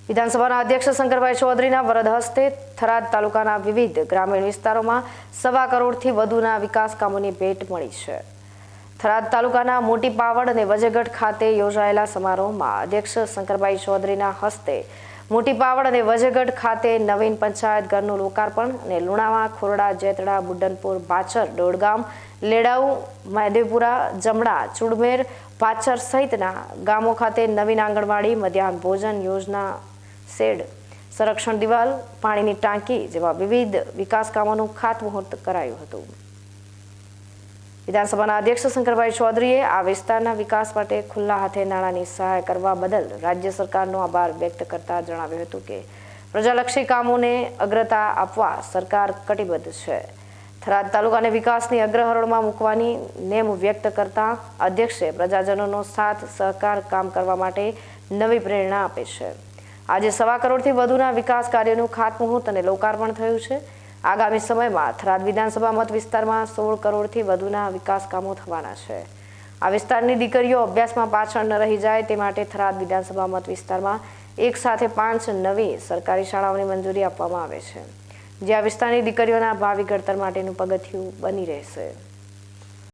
વિધાનસભાના અધ્યક્ષ શંકરભાઈ ચૌધરીના વરદ હસ્તે થરાદ તાલુકાના વિવિધ ગ્રામીણ વિસ્તારોમાં 1.25 કરોડથી વધુના વિકાસ કામોની ભેટ મળી છે। થરાદ તાલુકાના મોટી પાવડ અને વજેગઢ ખાતે યોજાયેલા સમારોહમાં અધ્યક્ષ શંકરભાઈ ચૌધરીના હસ્તે મોટી પાવડ અને વજેગઢ ખાતે નવીન પંચાયત ઘરનું લોકાર્પણ અને લુણાવા, ખોરડા, જેતડા, બુડનપુર, ભાચર, ડોડગામ, લેડાઉ, મહેદેવપુરા, જમણા, ચુડમેર, ભાચર સહિતના ગામો ખાતે નવીન આંગણવાડી, મધ્યાહન ભોજન યોજના, શેડ, સંરક્ષણ દિવાલ, પાણીની ટાંકી જેવા વિવિધ વિકાસ કામોનું ખાતમુહૂર્ત કરાયું હતું। વિધાનસભાના અધ્યક્ષ શંકરભાઈ ચૌધરીએ આ વિસ્તારના વિકાસ માટે ખુલ્લા હાથે નાણાંની સહાય કરવા બદલ રાજ્ય સરકારનો આભાર વ્યક્ત કરતા જણાવ્યું હતું કે પ્રજાલક્ષી કામોને અગ્રતા આપવા સરકાર કટિબદ્ધ છે। થરાદ તાલુકાને વિકાસની અગ્રહરોળમાં મૂકવાની નેમ વ્યક્ત કરતા અધ્યક્ષે પ્રજાજનોનો સાથ સહકાર કામ કરવા માટે નવી પ્રેરણા આપે છે। આજે 1.25 કરોડથી વધુના વિકાસ કાર્યોનું ખાતમુહૂર્ત અને લોકાર્પણ થયું છે। આગામી સમયમાં થરાદ વિધાનસભા મત વિસ્તારમાં 16 કરોડથી વધુના વિકાસ કામો થવાના છે। આ વિસ્તારની દીકરીઓ અભ્યાસમાં પાછળ ન રહી જાય તે માટે થરાદ વિધાનસભા મત વિસ્તારમાં એક સાથે 5 નવી સરકારી શાળાઓની મંજૂરી આપવામાં આવે છે, જે આ વિસ્તારની દીકરીઓના ભાવિ ઘડતર માટેનું પગથિયું બની રહેશે।